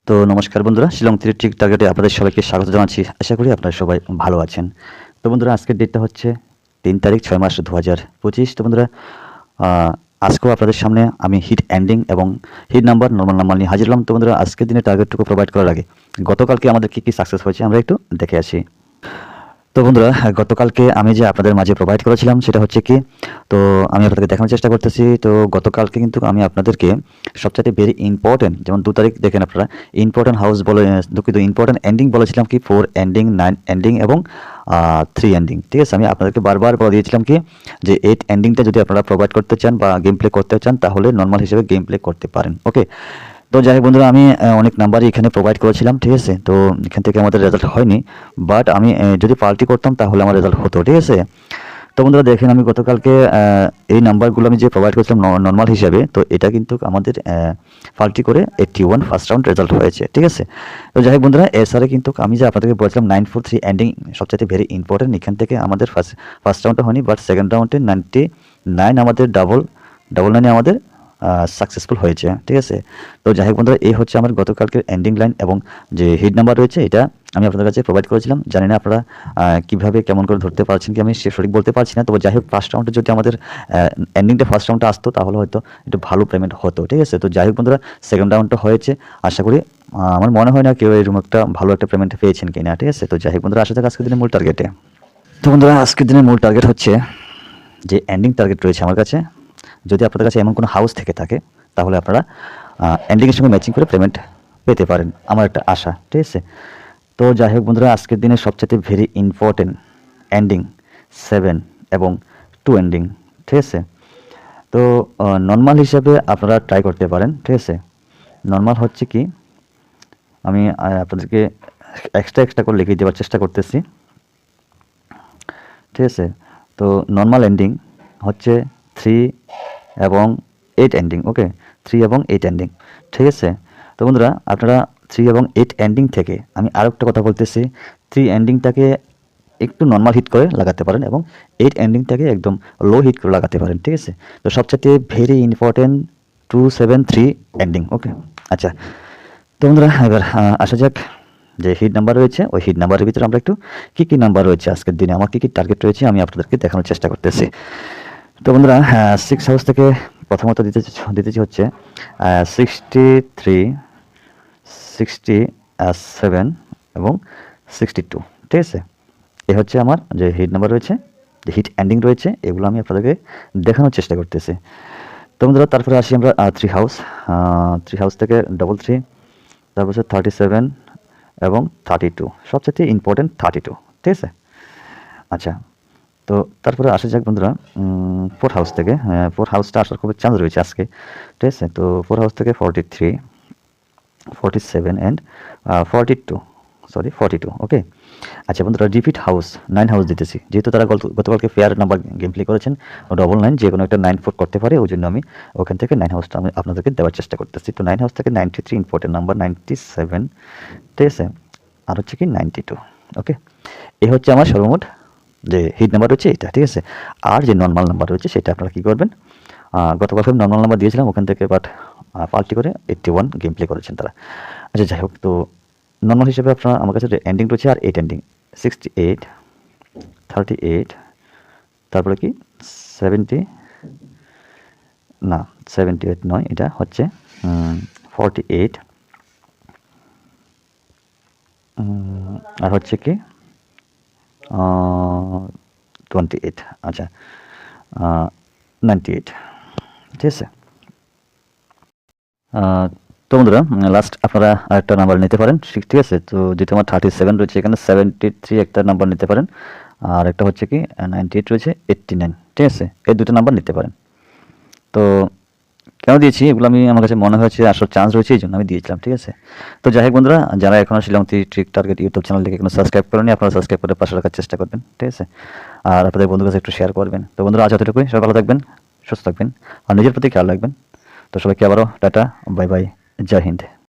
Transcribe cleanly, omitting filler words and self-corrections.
তো নমস্কার বন্ধুরা, শিলং থ্রি ট্রিক টার্গেটে আপনাদের সবাইকে স্বাগত জানাচ্ছি। আশা করি আপনারা সবাই ভালো আছেন। তো বন্ধুরা, আজকের ডেটটা হচ্ছে 3 তারিখ 6 মাস 2025। তো বন্ধুরা, আজকেও আপনাদের সামনে আমি হিট এন্ডিং এবং হিট নাম্বার, নর্মাল নাম্বার নিয়ে হাজির হলাম। তো বন্ধুরা, আজকের দিনে টার্গেটটুকু প্রোভাইড করার আগে গতকালকে আমাদের কী কী সাকসেস হয়েছে আমরা একটু দেখে আসি। তো বন্ধুরা, গতকালকে আমি যে আপনাদের মাঝে প্রোভাইড করেছিলাম সেটা হচ্ছে কি, তো আমি আপনাদেরকে দেখানোর চেষ্টা করতেছি। তো গতকালকে কিন্তু আমি আপনাদেরকে সবচাইতে ভেরি ইম্পর্টেন্ট, যেমন 2 তারিখ দেখেন আপনারা, ইম্পর্টেন্ট হাউস বলে, দুঃখিত, ইম্পর্টেন্ট এন্ডিং বলেছিলাম কি 4 এন্ডিং, 9 এন্ডিং এবং 3 এন্ডিং। ঠিক আছে, আমি আপনাদেরকে বারবার বলে দিয়েছিলাম কি যে 8 এন্ডিংটা যদি আপনারা প্রোভাইড করতে চান বা গেম প্লে করতে চান তাহলে নর্মাল হিসেবে গেম প্লে করতে পারেন। ওকে, তো যাই হোক বন্ধুরা, আমি অনেক নাম্বারই এখানে প্রোভাইড করেছিলাম। ঠিক আছে, তো এখান থেকে আমাদের রেজাল্ট হয়নি, বাট আমি যদি পাল্টি করতাম তাহলে আমার রেজাল্ট হতো। ঠিক আছে, তো বন্ধুরা দেখেন, আমি গতকালকে এই নাম্বারগুলো আমি যে প্রোভাইড করেছিলাম নর্মাল হিসাবে, তো এটা কিন্তু আমাদের পাল্টি করে 81 ফার্স্ট রাউন্ড রেজাল্ট হয়েছে। ঠিক আছে, তো যাই হোক বন্ধুরা, এছাড়া কিন্তু আমি যে আপনাদেরকে বলেছিলাম 943 এন্ডিং সবচেয়ে ভেরি ইম্পর্টেন্ট, এখান থেকে আমাদের ফার্স্ট রাউন্ডে হয়নি, বাট সেকেন্ড রাউন্ডে 99 আমাদের ডাবল 99 আমাদের সাকসেসফুল হয়েছে। ঠিক আছে, তো যাই হোক বন্ধুরা, এই হচ্ছে আমার গতকালকের এন্ডিং লাইন এবং যে হিট নাম্বার রয়েছে এটা আমি আপনাদের কাছে প্রোভাইড করেছিলাম। জানি না আপনারা কীভাবে কেমন করে ধরতে পারছেন কি, আমি সঠিক বলতে পারছি না। তবে যাই হোক, ফার্স্ট রাউন্ডে যদি আমাদের এন্ডিংটা ফার্স্ট রাউন্ডে আসতো তাহলে হয়তো একটু ভালো পেমেন্ট হতো। ঠিক আছে, তো যাই হোক বন্ধুরা, সেকেন্ড রাউন্ডটা হয়েছে। আশা করি, আমার মনে হয় না কেউ এরকম একটা ভালো একটা পেমেন্ট পেয়েছেন কিনা। ঠিক আছে, তো যাই হোক বন্ধুরা, আসা যাক আজকের দিনের মূল টার্গেটে। তো বন্ধুরা, আজকের দিনের মূল টার্গেট হচ্ছে যে এন্ডিং টার্গেট রয়েছে আমার কাছে। যদি আপনাদের কাছে এমন কোনো হাউস থেকে থাকে তাহলে আপনারা এন্ডিংয়ের সঙ্গে ম্যাচিং করে পেমেন্ট পেতে পারেন, আমার একটা আশা। ঠিক আছে, তো যাই হোক বন্ধুরা, আজকের দিনে সবচেয়ে ভেরি ইম্পর্টেন্ট এন্ডিং 7 এবং 2 এন্ডিং। ঠিক আছে, তো নর্মাল হিসাবে আপনারা ট্রাই করতে পারেন। ঠিক আছে, নর্মাল হচ্ছে কি, আমি আপনাদেরকে এক্সট্রা করে লিখে দেওয়ার চেষ্টা করতেছি। ঠিক আছে, তো নর্মাল এন্ডিং হচ্ছে 3 এবং 8 এন্ডিং। ওকে, 3 এবং 8 এন্ডিং। ঠিক আছে, তো বন্ধুরা, আপনারা 3 এবং 8 এন্ডিং থেকে আমি আরও একটা কথা বলতেছি, 3 এন্ডিংটাকে একটু নর্মাল হিট করে লাগাতে পারেন এবং 8 এন্ডিংটাকে একদম লো হিট করে লাগাতে পারেন। ঠিক আছে, তো সবচেয়ে ভেরি ইম্পর্টেন্ট 273 এন্ডিং। ওকে, আচ্ছা, তো বন্ধুরা, এবার আসা যাক যে হিট নাম্বার রয়েছে, ওই হিট নাম্বারের ভিতরে আমরা একটু কী নাম্বার রয়েছে আজকের দিনে, আমার কী টার্গেট রয়েছে আমি আপনাদেরকে দেখানোর চেষ্টা করতেছি। তো বন্ধুরা, 6 হাউস থেকে প্রথমত দিতেছি হচ্ছে 63, 67 এবং 62। ঠিক আছে, এ হচ্ছে আমার যে হিট নাম্বার রয়েছে, যে হিট এন্ডিং রয়েছে, এগুলো আমি আপনাদেরকে দেখানোর চেষ্টা করতেছি। তো বন্ধুরা, তারপরে আসি আমরা 3 হাউস থেকে 33, তারপর 37 এবং 32, সবচেয়ে ইম্পর্টেন্ট 32। ঠিক আছে, আচ্ছা, তো তারপরে আসা যাক বন্ধুরা 4 হাউস থেকে। 4 হাউসটা আসার খুব চান্স রয়েছে আজকে। ঠিক আছে, তো 4 হাউস থেকে 43, 47 অ্যান্ড 42। ওকে, আচ্ছা বন্ধুরা, রিপিট হাউস 9 হাউস দিতেছি, যেহেতু তারা গতকালকে ফেয়ার নাম্বার গেম প্লে করেছেন, 9 যে কোনো একটা 9 4 করতে পারে, ওই জন্য আমি ওখান থেকে 9 হাউসটা আমি আপনাদেরকে দেওয়ার চেষ্টা করতেছি। তো 9 হাউস থেকে 93 ইম্পর্টেন্ট নাম্বার, 97। ঠিক আছে, আর হচ্ছে কি 92। ওকে, এই হচ্ছে আমার সর্বমোট যে হিট নাম্বার রয়েছে এটা। ঠিক আছে, আর যে নর্মাল নাম্বার রয়েছে সেটা আপনারা কী করবেন, গতকালকে আমি নর্মাল নাম্বার দিয়েছিলাম ওখান থেকে, বাট পাল্টি করে 81 গেম প্লে করেছেন তারা। আচ্ছা, যাই হোক, তো নর্মাল হিসেবে আপনার আমার কাছে এন্ডিং রয়েছে আর 8 এন্ডিং, 68, 38, তারপরে কি 70, না 78 নয়, এটা হচ্ছে 48, আর হচ্ছে কি 28, আচ্ছা 98। ঠিক আছে, তো বন্ধুরা, লাস্ট আপনারা আরেকটা নাম্বার নিতে পারেন। ঠিক আছে, তো যেহেতু আমার 37 রয়েছে এখানে, 73 একটা নাম্বার নিতে পারেন, আর একটা হচ্ছে কি 98 রয়েছে, 89। ঠিক আছে, এই দুটো নাম্বার নিতে পারেন। তো কেন দিয়েছি এগুলো, আমার কাছে মনে হয়েছে আসার চান্স রয়েছে, এই জন্য আমি দিয়েছিলাম। ঠিক আছে, তো যাই হোক বন্ধুরা, যারা এখনও শিলং ট্রিক টার্গেট ইউটিউব চ্যানেলটিকে এখনো সাবস্ক্রাইব করেনি, আপনারা সাবস্ক্রাইব করে পাশে রাখার চেষ্টা করবেন। ঠিক আছে, আর আপনাদের বন্ধুর কাছে একটু শেয়ার করবেন। তো বন্ধুরা, আজ এতটুকুই, সবাই ভালো থাকবেন, সুস্থ থাকবেন আর নিজের প্রতি খেয়াল রাখবেন। তো সবাইকে আবারও টাটা, বাই বাই, জয় হিন্দ।